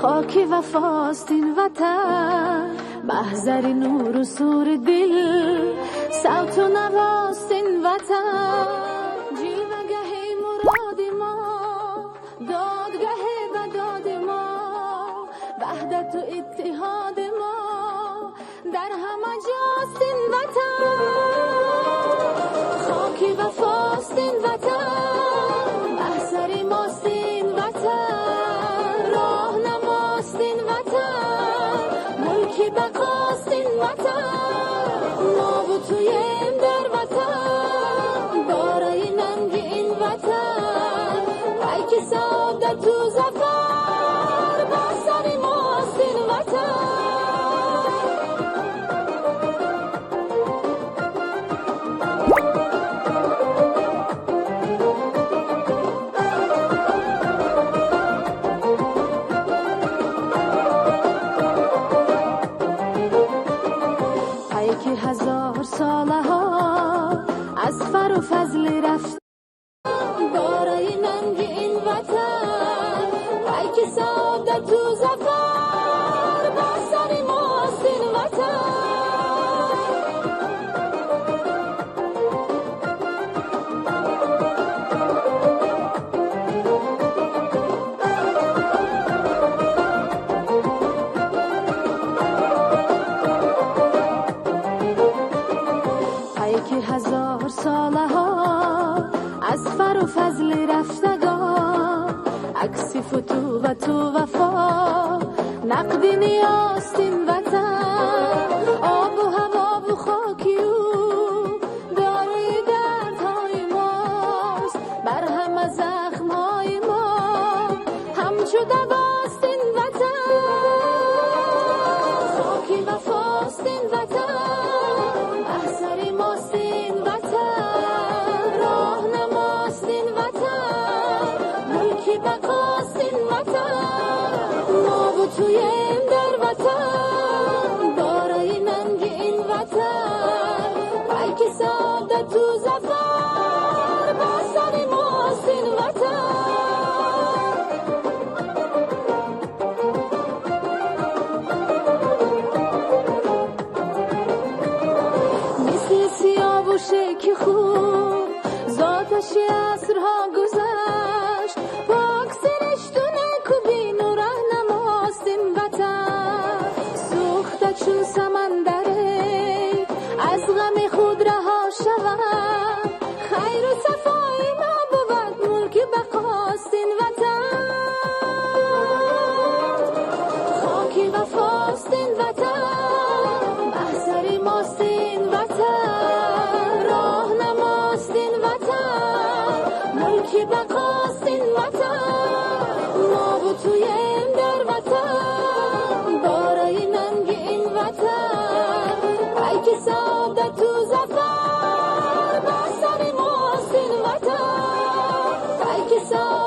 خاکی وفاست این وطن، محضر نور و سور دل، صوت و نواست این وطن. جیوگه مراد ما، دادگه بداد ما، وحدت و اتحاد ما در همه جاست این وطن. خاکی وفاست این وطن، محضر ماست این وطن، راهنماست این وطن، ملکی بقاست این وطن. ما و تویم در وطن، دارای ننگ این وطن، بلکه سعادت و ظفر با سر ماست این وطن. که هزار ساله ها از فر و فضل رفت، دارای ننگ این وطن، بلکه سعادت و ظفر با سر ماست این وطن. که هزار ساله ها از فر و فضل رفتگان، عکس فتوت و وفا، نقد نیاست این وطن. آب و هوا و خاکی او داروی دردهای ماست، بر همه زخمهای ما همچو دواست این وطن. خاکی وفاست این وطن، محضر ماست این وطن، راهنماست این وطن، ملکی بقاست این وطن. ما و تویم در وطن، دارای ننگ این وطن، بلکه سعادت و ظفر با سر ماست این وطن. که خوب ذاتش عصرها گذشت، پاک سرشت و نکوبین و رهنماست این وطن. سوخته چون سمندره از غم خود رها شود، خیر و صفای ما بود ملک بقاست این وطن. خاکی وفاست این وطن، محضر ماست این وطن، راهنماست این وطن، ملکی بقاست این وطن. ما و تویم در وطن، دارای ننگ این وطن، بلکه سعادت و ظفر با سر ماست این وطن، بلکه سعادت